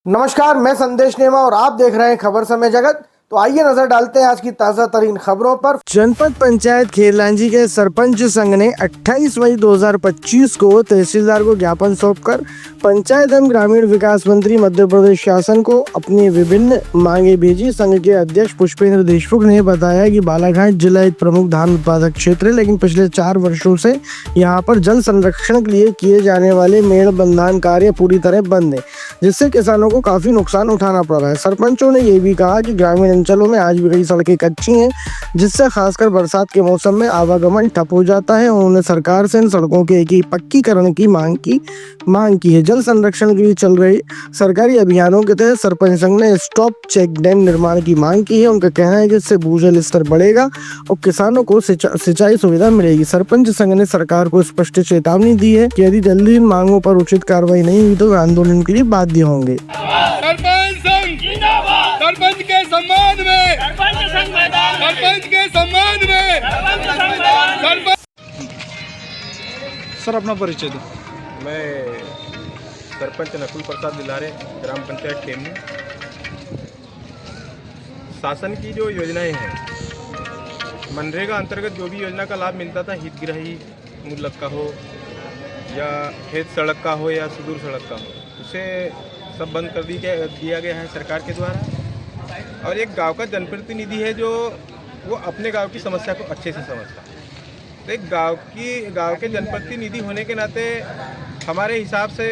नमस्कार, मैं संदेश नेमा और आप देख रहे हैं खबर समय जगत। तो आइए नजर डालते हैं आज की ताजा तरीन खबरों पर। जनपद पंचायत खेरलांजी के सरपंच संघ ने 28 मई 2025 को तहसीलदार को ज्ञापन सौंपकर पंचायत एवं ग्रामीण विकास मंत्री मध्य प्रदेश शासन को अपनी विभिन्न मांगे भेजी। संघ के अध्यक्ष पुष्पेंद्र देशमुख ने बताया कि बालाघाट जिला एक प्रमुख धान उत्पादक क्षेत्र है, लेकिन पिछले 4 वर्षों से यहाँ पर जल संरक्षण के लिए किए जाने वाले मेड़ बंधान कार्य पूरी तरह बंद है, जिससे किसानों को काफी नुकसान उठाना पड़ रहा है। सरपंचों ने ये भी कहा कि ग्रामीण अंचलों में आज भी कई सड़कें कच्ची हैं, जिससे खासकर बरसात के मौसम में आवागमन ठप हो जाता है। उन्होंने सरकार से इन सड़कों के पक्कीकरण की मांग की है। जल संरक्षण के लिए चल रहे सरकारी अभियानों के तहत सरपंच संघ ने स्टॉप चेक डैम निर्माण की मांग की है। उनका कहना है कि इससे भूजल स्तर बढ़ेगा और किसानों को सिंचाई सुविधा मिलेगी। सरपंच संघ ने सरकार को स्पष्ट चेतावनी दी है कि यदि जल्दी इन मांगों पर उचित कार्रवाई नहीं हुई तो वे आंदोलन के लिए बाध्य होंगे। सरपंच संघ जिंदाबाद, सरपंच के सम्मान में, सरपंच संघ मैदान, सरपंच के सम्मान में, सरपंच संघ मैदान। सर अपना परिचय दो। मैं सरपंच नकुल प्रसाद दिलारे, ग्राम पंचायत टेमनी। शासन की जो योजनाएं हैं, मनरेगा अंतर्गत जो भी योजना का लाभ मिलता था, हितग्राही मूलक का हो या खेत सड़क का हो या सुदूर सड़क का हो, उसे सब बंद कर दिया गया है सरकार के द्वारा। और एक गांव का जनप्रतिनिधि है जो वो अपने गांव की समस्या को अच्छे से समझता है। तो एक गांव के जनप्रतिनिधि होने के नाते हमारे हिसाब से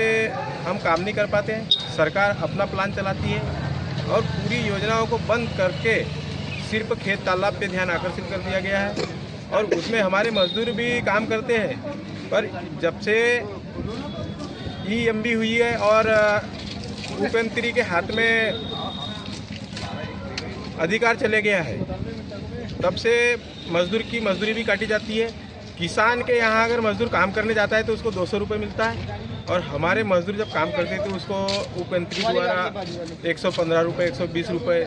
हम काम नहीं कर पाते हैं। सरकार अपना प्लान चलाती है और पूरी योजनाओं को बंद करके सिर्फ खेत तालाब पे ध्यान आकर्षित कर दिया गया है। और उसमें हमारे मजदूर भी काम करते हैं, पर जब से ईएमबी हुई है और मुख्यमंत्री के हाथ में अधिकार चले गया है, तब से मजदूर की मजदूरी भी काटी जाती है। किसान के यहाँ अगर मजदूर काम करने जाता है तो उसको 200 रुपये मिलता है, और हमारे मजदूर जब काम करते हैं तो उसको मुख्यमंत्री द्वारा 115 रुपये, 120 रुपये,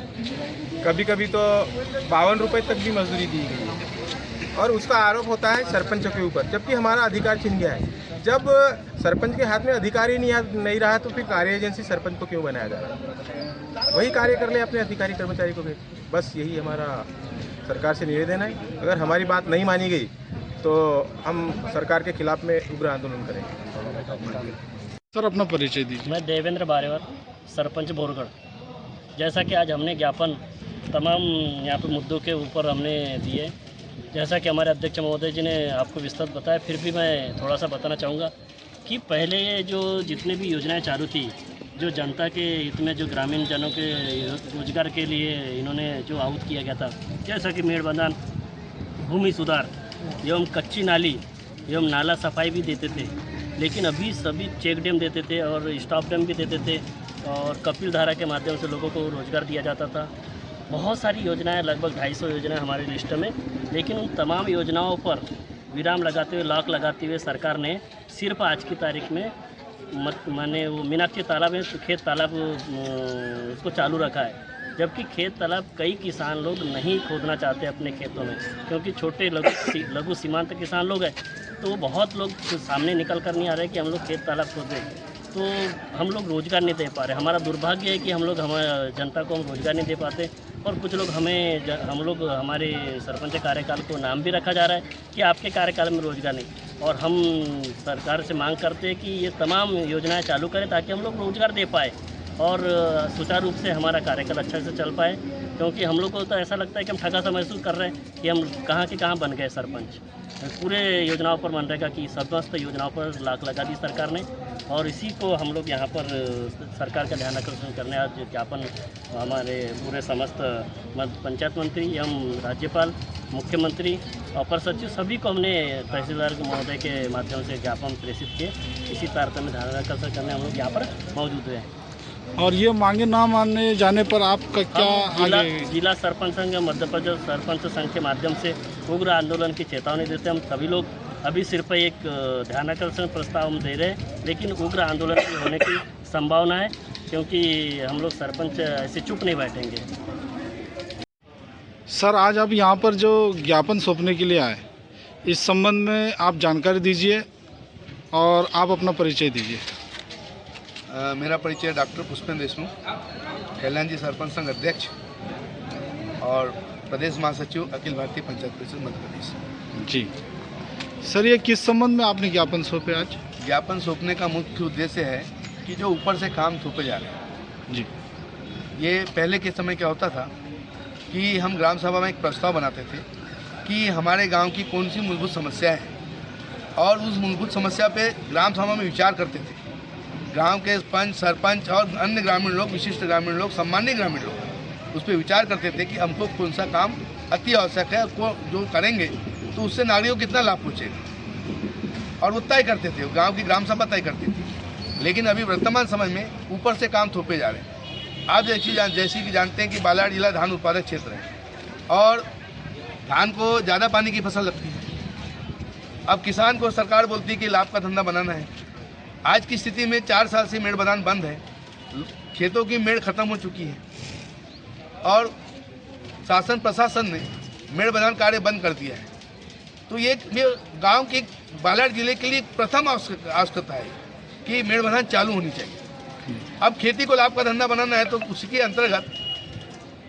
कभी कभी तो 52 रुपये तक भी मजदूरी दी गई है। और उसका आरोप होता है सरपंचों के ऊपर, जबकि हमारा अधिकार छिन गया है। जब सरपंच के हाथ में अधिकार ही नहीं रहा तो फिर कार्य एजेंसी सरपंच को क्यों बनाया जा रहा है? वही कार्य कर ले अपने अधिकारी कर्मचारी को भी। बस यही हमारा सरकार से निवेदन है। अगर हमारी बात नहीं मानी गई तो हम सरकार के खिलाफ में उग्र आंदोलन करेंगे। सर अपना परिचय दीजिए। मैं देवेंद्र बारेवर, सरपंच बोरगढ़। जैसा कि आज हमने ज्ञापन तमाम यहाँ पे मुद्दों के ऊपर हमने दिए, जैसा कि हमारे अध्यक्ष महोदय जी ने आपको विस्तृत बताया, फिर भी मैं थोड़ा सा बताना चाहूँगा कि पहले जो जितने भी योजनाएं चालू थी, जो जनता के हित में, जो ग्रामीण जनों के रोजगार के लिए इन्होंने जो आहूत किया गया था, जैसा कि मेड़ बंधान, भूमि सुधार एवं कच्ची नाली एवं नाला सफाई भी देते थे। लेकिन अभी सभी चेक डैम देते थे और स्टॉप डैम भी देते थे, और कपिल धारा के माध्यम से लोगों को रोजगार दिया जाता था। बहुत सारी योजनाएं, लगभग 250 योजनाएं हमारी लिस्ट में, लेकिन उन तमाम योजनाओं पर विराम लगाते हुए, लॉक लगाते हुए सरकार ने सिर्फ आज की तारीख में माने वो मीनाक्षी तालाब है, तो खेत तालाब उसको चालू रखा है। जबकि खेत तालाब कई किसान लोग नहीं खोदना चाहते अपने खेतों में, क्योंकि छोटे लघु सीमांत किसान लोग हैं, तो बहुत लोग सामने निकल कर नहीं आ रहे कि हम लोग खेत तालाब खोद दें, तो हम लोग रोज़गार नहीं दे पा रहे। हमारा दुर्भाग्य है कि हम लोग हमारे जनता को हम रोज़गार नहीं दे पाते, और कुछ लोग हमारे सरपंच कार्यकाल को नाम भी रखा जा रहा है कि आपके कार्यकाल में रोज़गार नहीं। और हम सरकार से मांग करते हैं कि ये तमाम योजनाएं चालू करें ताकि हम लोग रोज़गार दे पाए और सुचारू रूप से हमारा कार्यकाल अच्छे से चल पाए। क्योंकि हम लोग को तो ऐसा लगता है कि हम ठगा सा महसूस कर रहे हैं कि हम कहाँ के कहाँ बन गए सरपंच। पूरे योजनाओं पर मनरेगा की समस्त योजनाओं पर लाख लगा दी सरकार ने, और इसी को हम लोग यहाँ पर सरकार का ध्यान आकर्षण करने आज ज्ञापन हमारे पूरे समस्त पंचायत मंत्री एवं राज्यपाल, मुख्यमंत्री, अपर सचिव, सभी को हमने तहसीलदार महोदय के माध्यम से ज्ञापन प्रेषित किए। इसी तारतम्य में ध्यान आकर्षण करने हम लोग यहाँ पर मौजूद हुए हैं। और ये मांगे ना मानने जाने पर आपका क्या आगे? जिला सरपंच संघ या मध्य प्रदेश सरपंच संघ के माध्यम से उग्र आंदोलन की चेतावनी देते हैं। हम सभी लोग अभी सिर्फ एक ध्यानाकर्षण प्रस्ताव हम दे रहे हैं, लेकिन उग्र आंदोलन होने की संभावना है, क्योंकि हम लोग सरपंच ऐसे चुप नहीं बैठेंगे। सर आज आप यहाँ पर जो ज्ञापन सौंपने के लिए आए, इस संबंध में आप जानकारी दीजिए और आप अपना परिचय दीजिए। मेरा परिचय डॉक्टर पुष्पेंद्र देशमुख, खैलांजी सरपंच संघ अध्यक्ष और प्रदेश महासचिव अखिल भारतीय पंचायत परिषद मध्य प्रदेश। जी सर, ये किस संबंध में आपने ज्ञापन सौंपे आज? ज्ञापन सौंपने का मुख्य उद्देश्य है कि जो ऊपर से काम थोपे जा रहे हैं जी, ये पहले के समय क्या होता था कि हम ग्राम सभा में एक प्रस्ताव बनाते थे कि हमारे गांव की कौन सी मूलभूत समस्या है और उस मूलभूत समस्या पे ग्राम सभा में विचार करते थे। गांव के पंच, सरपंच और अन्य ग्रामीण लोग, विशिष्ट ग्रामीण लोग, सम्मानीय ग्रामीण लोग उस पर विचार करते थे कि हमको कौन सा काम अति आवश्यक है, को जो करेंगे तो उससे नागरिकों को कितना लाभ पहुँचेगा, और वो तय करते थे, गाँव की ग्राम सभा तय करती थी। लेकिन अभी वर्तमान समय में ऊपर से काम थोपे जा रहे हैं। आप जैसी कि जानते हैं कि बालाघाट जिला धान उत्पादक क्षेत्र है और धान को ज़्यादा पानी की फसल लगती है। अब किसान को सरकार बोलती है कि लाभ का धंधा बनाना है। आज की स्थिति में 4 साल से मेड़ बांध बंद है, खेतों की मेड़ खत्म हो चुकी है और शासन प्रशासन ने मेड़ बांध कार्य बंद कर दिया है। तो ये गांव के बालाघाट जिले के लिए प्रथम आवश्यकता है कि मेड़ बांध चालू होनी चाहिए। अब खेती को लाभ का धंधा बनाना है तो उसके अंतर्गत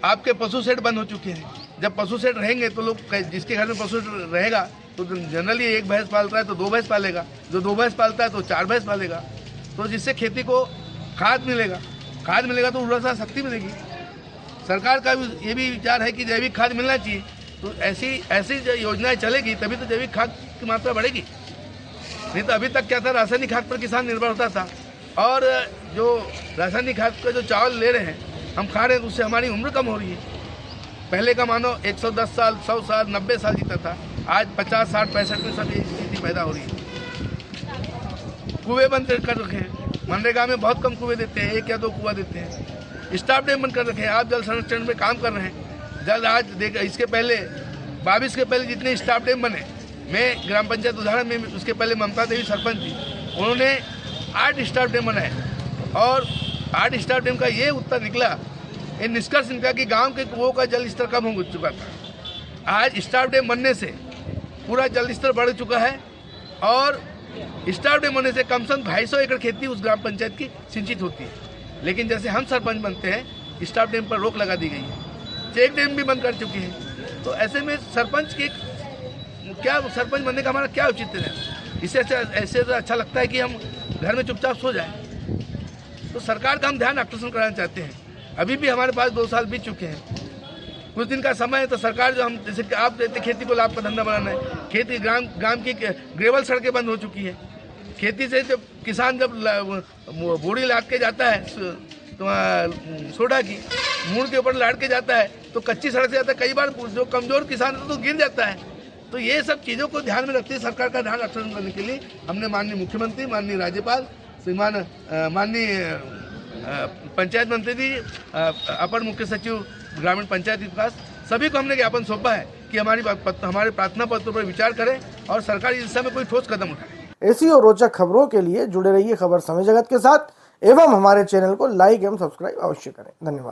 आपके पशु शेड बंद हो चुके हैं। जब पशु शेड रहेंगे तो लोग, जिसके घर में पशु रहेगा तो जनरली 1 भैंस पालता है तो 2 भैंस पालेगा, जो 2 भैंस पालता है तो 4 भैंस पालेगा। तो जिससे खेती को खाद मिलेगा तो उर्वरता शक्ति मिलेगी। सरकार का भी ये भी विचार है कि जैविक खाद मिलना चाहिए। तो ऐसी जो योजनाएं चलेगी तभी तो जैविक खाद की मात्रा बढ़ेगी। नहीं तो अभी तक क्या था, रासायनिक खाद पर किसान निर्भर होता था और जो रासायनिक खाद का जो चावल ले रहे हैं हम खा रहे हैं, उससे हमारी उम्र कम हो रही है। पहले का मानो 110 साल, 100 साल, 90 साल जीता था, आज 50, 60, 65 में सब ये स्थिति पैदा हो रही है। कुएं बंद कर रखे हैं, मनरेगा में बहुत कम कुएं देते हैं, 1 या 2 कुआं देते हैं। स्टाफ डैम बंद कर रखे हैं। आप जल संरक्षण में काम कर रहे हैं, जल आज देख, इसके पहले 22 के पहले जितने स्टाफ डैम बने, मैं ग्राम पंचायत उदाहरण में, उसके पहले ममता देवी सरपंच थी, उन्होंने 8 स्टाफ डैम बनाए और 8 स्टाफ डैम का ये उत्तर निकला, ये निष्कर्ष निकला कि गांव के कुओं का जल स्तर कम हो चुका था। आज स्टाफ डैम बनने से पूरा जल स्तर बढ़ चुका है और स्टाफ डैम बनने से कम से कम 250 एकड़ खेती उस ग्राम पंचायत की सिंचित होती है। लेकिन जैसे हम सरपंच बनते हैं, स्टाफ डैम पर रोक लगा दी गई है, चेक डैम भी बंद कर चुके हैं। तो ऐसे में सरपंच बनने का हमारा क्या औचित्य है? इससे ऐसे तो अच्छा लगता है कि हम घर में चुपचाप सो जाएं। तो सरकार का हम ध्यान आकर्षण कराना चाहते हैं। अभी भी हमारे पास 2 साल बीत चुके हैं, कुछ दिन का समय है। तो सरकार जो हम, जैसे कि आप कहते खेती को लाभ का धंधा बनाना है, खेती ग्राम की ग्रेवल सड़कें बंद हो चुकी है। खेती से जब किसान बोरी लाद के जाता है तो सोडा की मूड़ के ऊपर लाद के जाता है तो कच्ची सड़क से जाता है, कई बार जो कमजोर किसान है तो गिर जाता है। तो ये सब चीज़ों को ध्यान में रखते हुए सरकार का ध्यान आकर्षण करने के लिए हमने माननीय मुख्यमंत्री, माननीय राज्यपाल, श्रीमान माननीय पंचायत मंत्री जी, अपर मुख्य सचिव ग्रामीण पंचायत विकास, सभी को हमने ज्ञापन सौंपा है कि हमारे प्रार्थना पत्रों पर विचार करें और सरकार इस दिशा में कोई ठोस कदम उठाए। ऐसी और रोचक खबरों के लिए जुड़े रहिए खबर समय जगत के साथ एवं हमारे चैनल को लाइक एवं सब्सक्राइब अवश्य करें। धन्यवाद।